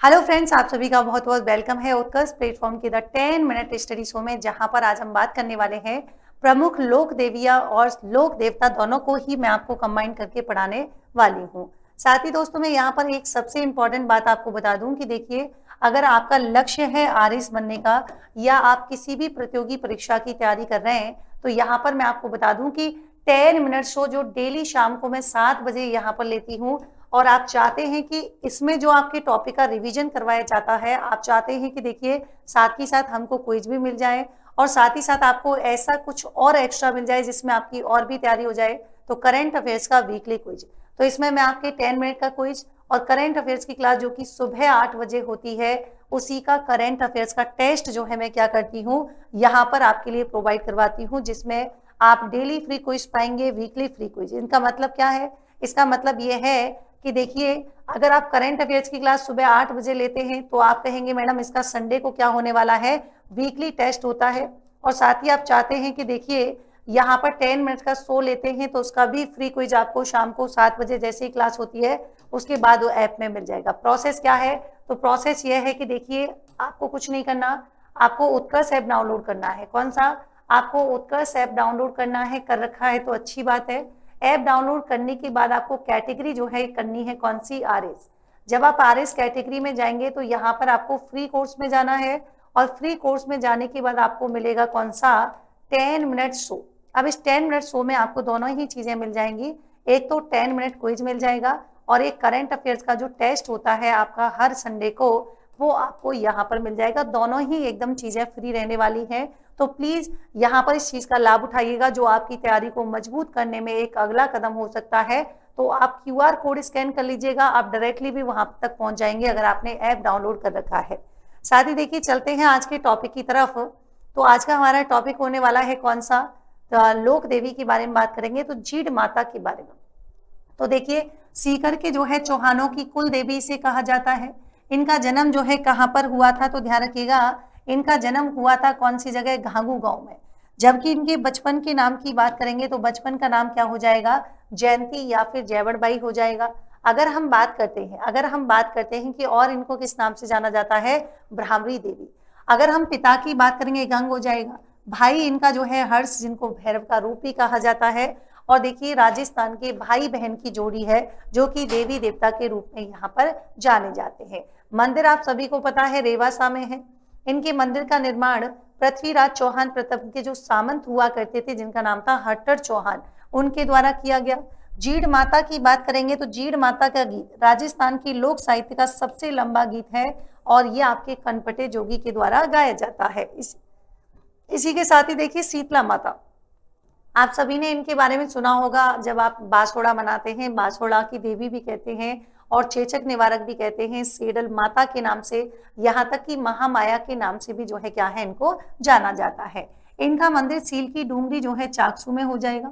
Hello friends, आप सभी का बहुत बहुत वेलकम है उत्कर्ष प्लेटफॉर्म की द 10 मिनट स्टडी शो में, जहां पर आज हम बात करने वाले हैं प्रमुख लोक देविया और लोक देवता दोनों को ही मैं आपको कंबाइन करके पढ़ाने वाली हूं। साथ ही दोस्तों, मैं यहाँ पर एक सबसे इंपॉर्टेंट बात आपको बता दूं कि देखिए, अगर आपका लक्ष्य है आरएस बनने का या आप किसी भी प्रतियोगी परीक्षा की तैयारी कर रहे हैं, तो यहाँ पर मैं आपको बता दूं कि 10 मिनट शो जो डेली शाम को मैं 7 बजे यहाँ पर लेती हूँ, और आप चाहते हैं कि इसमें जो आपके टॉपिक का रिवीजन करवाया जाता है, आप चाहते हैं कि देखिए साथ ही साथ हमको क्विज भी मिल जाए और साथ ही साथ आपको ऐसा कुछ और एक्स्ट्रा मिल जाए जिसमें आपकी और भी तैयारी हो जाए, तो करंट अफेयर्स का वीकली क्विज। तो इसमें मैं आपके 10 मिनट का क्विज और करंट अफेयर्स की क्लास जो कि सुबह 8 बजे होती है, उसी का करंट अफेयर्स का टेस्ट जो है मैं क्या करती हूँ, यहाँ पर आपके लिए प्रोवाइड करवाती हूँ, जिसमें आप डेली फ्री क्विज पाएंगे, वीकली फ्री क्विज। इनका मतलब क्या है? इसका मतलब ये है कि देखिए, अगर आप करंट अफेयर्स की क्लास सुबह 8 बजे लेते हैं तो आप कहेंगे मैडम इसका संडे को क्या होने वाला है, वीकली टेस्ट होता है। और साथ ही आप चाहते हैं कि देखिए यहाँ पर 10 मिनट का शो लेते हैं तो उसका भी फ्री क्विज आपको शाम को 7 बजे जैसे ही क्लास होती है उसके बाद वो ऐप में मिल जाएगा। प्रोसेस क्या है? तो प्रोसेस ये है कि देखिए, आपको कुछ नहीं करना, आपको उत्कर्ष ऐप डाउनलोड करना है। कौन सा? आपको उत्कर्ष ऐप डाउनलोड करना है। कर रखा है तो अच्छी बात है। ऐप डाउनलोड करने के बाद आपको कैटेगरी जो है करनी है कौन सी? आरएस। जब आप आरएस कैटेगरी में जाएंगे तो यहाँ पर आपको फ्री कोर्स में जाना है, और फ्री कोर्स में जाने के बाद आपको मिलेगा कौन सा? 10 मिनट शो। अब इस 10 मिनट शो में आपको दोनों ही चीजें मिल जाएंगी। एक तो 10 मिनट क्विज मिल जाएगा और एक करंट अफेयर्स का जो टेस्ट होता है आपका हर संडे को, वो आपको यहाँ पर मिल जाएगा। दोनों ही एकदम चीजें फ्री रहने वाली हैं। तो प्लीज यहाँ पर इस चीज का लाभ उठाइएगा, जो आपकी तैयारी को मजबूत करने में एक अगला कदम हो सकता है। तो आप क्यूआर कोड स्कैन कर लीजिएगा, आप डायरेक्टली भी वहां तक पहुंच जाएंगे अगर आपने ऐप डाउनलोड कर रखा है। साथ ही देखिए, चलते हैं आज के टॉपिक की तरफ। तो आज का हमारा टॉपिक होने वाला है कौन सा? तो लोक देवी के बारे में बात करेंगे, तो जीड माता के बारे में। तो देखिए, सीकर के जो है चौहानों की कुल देवी इसे कहा जाता है। इनका जन्म जो है कहाँ पर हुआ था? तो ध्यान रखिएगा, इनका जन्म हुआ था कौन सी जगह? घांगू गांव में। जबकि इनके बचपन के नाम की बात करेंगे तो बचपन का नाम क्या हो जाएगा? जयंती या फिर जयवड़बाई हो जाएगा। अगर हम बात करते हैं कि और इनको किस नाम से जाना जाता है? ब्राह्मणी देवी। अगर हम पिता की बात करेंगे, गंग हो जाएगा। भाई इनका जो है हर्ष, जिनको भैरव का रूप भी कहा जाता है। और देखिए, राजस्थान के भाई बहन की जोड़ी है जो कि देवी देवता के रूप में यहाँ पर जाने जाते हैं। मंदिर आप सभी को पता है रेवासा में है। इनके मंदिर का निर्माण पृथ्वीराज चौहान प्रथम के जो सामंत हुआ करते थे, जिनका नाम था हट्टर चौहान, उनके द्वारा किया गया। जीड माता की बात करेंगे तो जीड माता का गीत राजस्थान की लोक साहित्य का सबसे लंबा गीत है, और ये आपके कनपटे जोगी के द्वारा गाया जाता है। इसी के साथ ही देखिए, शीतला माता, आप सभी ने इनके बारे में सुना होगा। जब आप बासोड़ा मनाते हैं, बासोड़ा की देवी भी कहते हैं और चेचक निवारक भी कहते हैं, सेडल माता के नाम से, यहाँ तक कि महामाया के नाम से भी जो है क्या है, इनको जाना जाता है। इनका मंदिर सील की डूंगरी जो है चाकसू में हो जाएगा।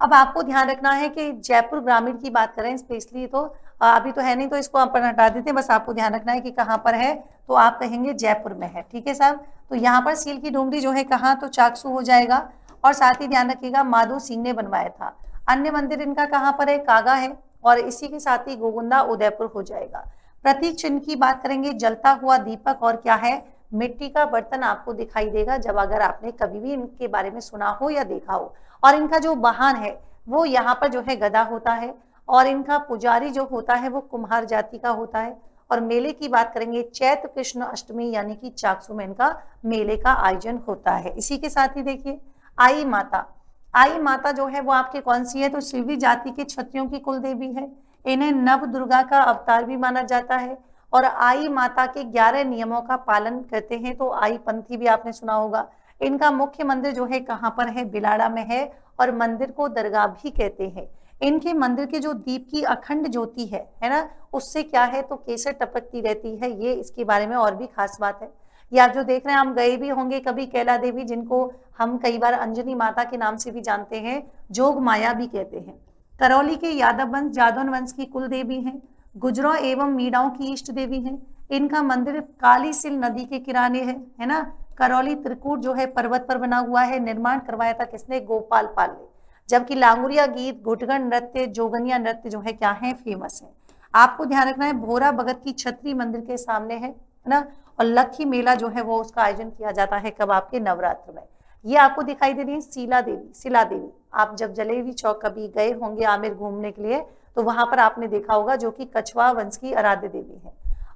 अब आपको ध्यान रखना है कि जयपुर ग्रामीण की बात करें स्पेशली, तो अभी तो है नहीं तो इसको अपन हटा देते हैं, बस आपको ध्यान रखना है कि कहाँ पर है, तो आप कहेंगे जयपुर में है। ठीक है साहब, तो यहाँ पर सील की डूंगरी जो है कहाँ? तो चाकसू हो जाएगा। और साथ ही ध्यान रखिएगा, माधो सिंह ने बनवाया था। अन्य मंदिर इनका कहाँ पर है? कागा है। और इसी के साथ ही गोगुंदा उदयपुर हो जाएगा। प्रतीक चिन्ह की बात करेंगे, जलता हुआ दीपक और क्या है? मिट्टी का बर्तन आपको दिखाई देगा, जब अगर आपने कभी भी इनके बारे में सुना हो या देखा हो। और इनका जो वाहन है वो यहाँ पर जो है गदा होता है, और इनका पुजारी जो होता है वो कुम्हार जाति का होता है। और मेले की बात करेंगे, चैत्र कृष्ण अष्टमी यानी कि चाकसू में इनका मेले का आयोजन होता है। इसी के साथ ही देखिए, आई माता। आई माता जो है वो आपके कौन सी है? तो शिवी जाति के क्षत्रियों की कुल देवी है। इन्हें नव दुर्गा का अवतार भी माना जाता है, और आई माता के 11 नियमों का पालन करते हैं। तो आई पंथी भी आपने सुना होगा। इनका मुख्य मंदिर जो है कहाँ पर है? बिलाड़ा में है, और मंदिर को दरगाह भी कहते हैं। इनके मंदिर के जो दीप की अखंड ज्योति है ना, उससे क्या है? तो केसर टपकती रहती है। ये इसके बारे में और भी खास बात है। ये आप जो देख रहे हैं, हम गए भी होंगे कभी कैला देवी, जिनको हम कई बार अंजनी माता के नाम से भी जानते हैं, जोग माया भी कहते हैं। करौली के यादव वंश जादौन वंश की कुल देवी हैं। गुजरों एवं मीणाओं की इष्ट देवी हैं। इनका मंदिर काली सिल नदी के किनारे है ना। करौली त्रिकूट जो है पर्वत पर बना हुआ है। निर्माण करवाया था किसने? गोपाल पाल ने। जबकि लांगुरिया गीत, घुटगण नृत्य, जोगनिया नृत्य जो है क्या है? फेमस है। आपको ध्यान रखना है भोरा भगत की छतरी मंदिर के सामने है ना। और लक्खी मेला जो है वो उसका आयोजन किया जाता है कब, आपके नवरात्र में। ये आपको दिखाई दे रही है शिला देवी। आप जब जलेबी चौक कभी गए होंगे आमेर घूमने के लिए तो वहां पर आपने देखा होगा, जो कि कछवा वंश की आराध्य देवी है।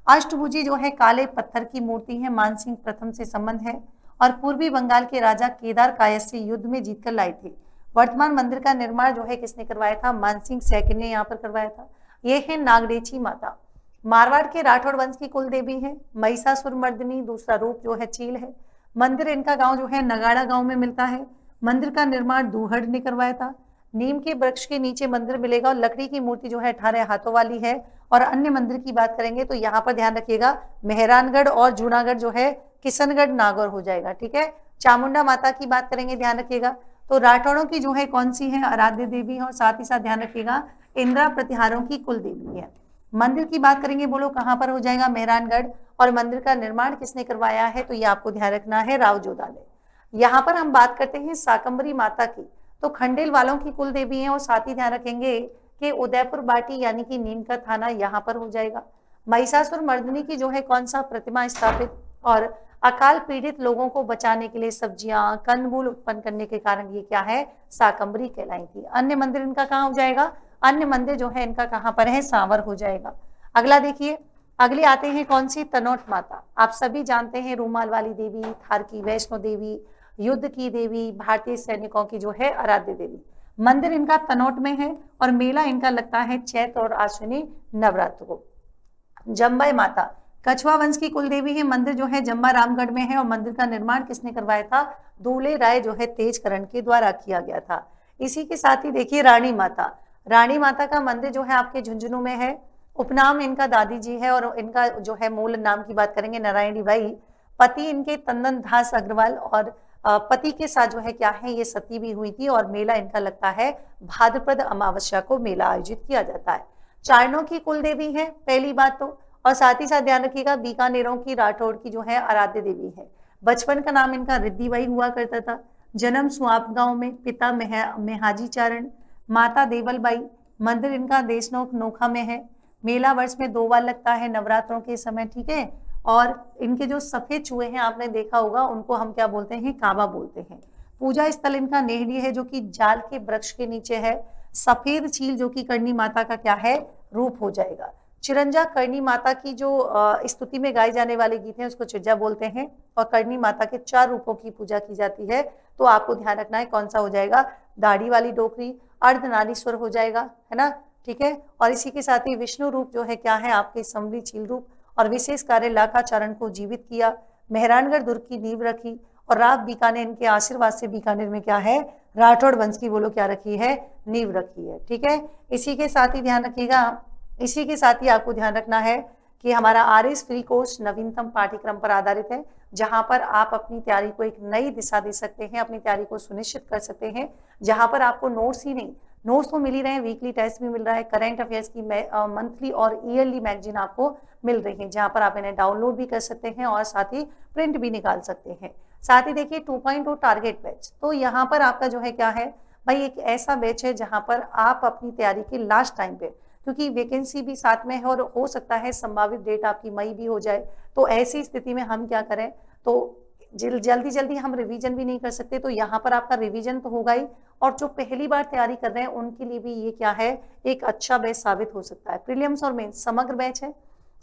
अष्टभुजी जो है काले पत्थर की मूर्ति है, मानसिंह प्रथम से संबंध है और पूर्वी बंगाल के राजा केदार कायस्थ से युद्ध में जीतकर लाई थी। वर्तमान मंदिर का निर्माण जो है किसने करवाया था, मानसिंह सेकंड ने यहाँ पर करवाया था। ये है नागडेची माता, मारवाड़ के राठौड़ वंश की कुल देवी है। महिषासुर मर्दिनी दूसरा रूप जो है चील है। मंदिर इनका गांव जो है नगाड़ा गांव में मिलता है। मंदिर का निर्माण दूहड़ ने करवाया था। नीम के वृक्ष के नीचे मंदिर मिलेगा और लकड़ी की मूर्ति जो है 18 हाथों वाली है। और अन्य मंदिर की बात करेंगे तो यहाँ पर ध्यान रखिएगा मेहरानगढ़ और जूनागढ़ जो है किशनगढ़ नागौर हो जाएगा, ठीक है। चामुंडा माता की बात करेंगे, ध्यान रखिएगा तो राठौड़ों की जो है कौन सी है, आराध्य देवी है। और साथ ही साथ ध्यान रखिएगा इंदिरा प्रतिहारों की कुल देवी है। मंदिर की बात करेंगे, बोलो कहाँ पर हो जाएगा, मेहरानगढ़। और मंदिर का निर्माण किसने करवाया है, तो ये आपको ध्यान रखना है राव जोधा ने। यहाँ पर हम बात करते हैं शाकंभरी माता की, तो खंडेल वालों की कुल देवी है। और साथ ही ध्यान रखेंगे कि उदयपुर बाटी यानी कि नीम का थाना यहाँ पर हो जाएगा। महिषासुर मर्दिनी की जो है कौन सा प्रतिमा स्थापित, और अकाल पीड़ित लोगों को बचाने के लिए सब्जियां कंदमूल उत्पन्न करने के कारण ये क्या है, शाकंभरी कहलाई थी। अन्य मंदिर इनका कहाँ हो जाएगा, अन्य मंदिर जो है इनका कहाँ पर है, सांवर हो जाएगा। अगला देखिए, अगले आते हैं कौन सी, तनोट माता। आप सभी जानते हैं रूमाल वाली देवी, थार की वैष्णो देवी, युद्ध की देवी, भारतीय सैनिकों की जो है आराध्य देवी। मंदिर इनका तनोट में है और मेला इनका लगता है चैत्र और आश्विनी नवरात्र को। जम्बाई माता कछवा वंश की कुल देवी है। मंदिर जो है जम्बा रामगढ़ में है और मंदिर का निर्माण किसने करवाया था, दूल्हे राय जो है तेजकरण के द्वारा किया गया था। इसी के साथ ही देखिए रानी माता, रानी माता का मंदिर जो है आपके झुंझुनू में है। उपनाम इनका दादी जी है और इनका जो है मूल नाम की बात करेंगे नारायणी बाई। पति इनके तंदन दास अग्रवाल और पति के साथ जो है क्या है, ये सती भी हुई थी। और मेला इनका लगता है भाद्रपद अमावस्या को मेला आयोजित किया जाता है। चारणों की कुल देवी है पहली बात तो, और साथ ही साथ ध्यान रखिएगा बीकानेरों की राठौड़ की जो है आराध्य देवी है। बचपन का नाम इनका रिद्धिबाई हुआ करता था। जन्म सुआप गांव में, पिता मेहाजी चारण, माता देवलबाई। मंदिर इनका देशनोक नोखा में है। मेला वर्ष में 2 बार लगता है नवरात्रों के समय, ठीक है। और इनके जो सफेद चूहे हैं आपने देखा होगा, उनको हम क्या बोलते हैं, काबा बोलते हैं। पूजा स्थल इनका नेहड़ी है जो कि जाल के वृक्ष के नीचे है। सफेद चील जो कि करनी माता का क्या है, रूप हो जाएगा। चिरंजा करनी माता की जो स्तुति में गाए जाने वाले गीत हैं उसको चिरजा बोलते हैं। और करनी माता के 4 रूपों की पूजा की जाती है, तो आपको ध्यान रखना है कौन सा हो जाएगा, दाढ़ी वाली डोकरी, अर्धनारीश्वर हो जाएगा, है ना, ठीक है। और इसी के साथ ही विष्णु रूप जो है क्या है आपके समरी चील रूप, और विशेष कार्य लाखाचारण को जीवित किया। मेहरानगढ़ दुर्ग की नींव रखी और राव बीकानेर इनके आशीर्वाद से बीकानेर में क्या है, राठौड़ वंश की बोलो क्या रखी है, नींव रखी है, ठीक है। इसी के साथ ही ध्यान रखिएगा, इसी के साथ ही आपको ध्यान रखना है कि हमारा आरएस फ्री कोर्स नवीनतम पाठ्यक्रम पर आधारित है, जहां पर आप अपनी तैयारी को एक नई दिशा दे सकते हैं, अपनी तैयारी को सुनिश्चित कर सकते हैं, जहां पर आपको नोट्स ही नहीं, नोट्स तो मिल ही रहे हैं, वीकली टेस्ट भी मिल रहा है, करंट अफेयर्स की मंथली और ईयरली मैगजीन आपको मिल रही है, जहां पर आप इन्हें डाउनलोड भी कर सकते हैं और साथ ही प्रिंट भी निकाल सकते हैं। साथ ही देखिए 2.0 टारगेट बैच, तो यहाँ पर आपका जो है क्या है भाई, एक ऐसा बैच है जहां पर आप अपनी तैयारी के लास्ट टाइम पे, क्योंकि वैकेंसी भी साथ में है और हो सकता है संभावित डेट आपकी मई भी हो जाए, तो ऐसी स्थिति में हम क्या करें, तो जल्दी हम रिवीजन भी नहीं कर सकते, तो यहाँ पर आपका रिवीजन तो होगा ही, और जो पहली बार तैयारी कर रहे हैं उनके लिए भी ये क्या है, एक अच्छा बैच साबित हो सकता है। प्रीलिम्स और मेंस समग्र बैच है।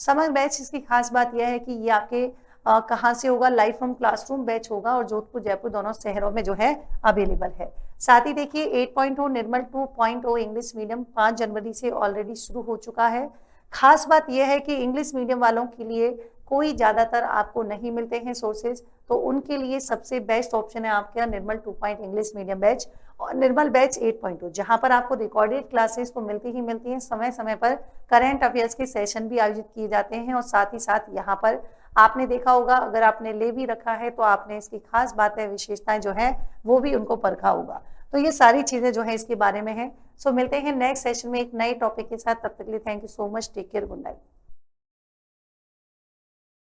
समग्र बैच इसकी खास बात यह है कि ये आपके कहाँ से होगा, लाइव फ्रॉम क्लासरूम बैच होगा और जोधपुर जयपुर दोनों शहरों में जो है अवेलेबल है। साथ ही देखिए 8.0 निर्मल 2.0 इंग्लिश मीडियम 5 जनवरी से ऑलरेडी शुरू हो चुका है। खास बात यह है कि इंग्लिश मीडियम वालों के लिए कोई ज्यादातर आपको नहीं मिलते हैं सोर्सेज, तो उनके लिए सबसे बेस्ट ऑप्शन है आपका निर्मल 2 इंग्लिश मीडियम बैच और निर्मल बैच 8.2, जहां पर आपको रिकॉर्डेड क्लासेस तो मिलती ही मिलती हैं, समय समय पर करंट अफेयर्स के सेशन भी आयोजित किए जाते हैं। और साथ ही साथ यहाँ पर आपने देखा होगा, अगर आपने ले भी रखा है तो आपने इसकी खास बातें विशेषताएं जो है वो भी उनको परखा होगा। तो ये सारी चीजें जो है इसके बारे में है। सो मिलते हैं नेक्स्ट सेशन में एक नए टॉपिक के साथ, तब तक के लिए thank you so much, take care, good night.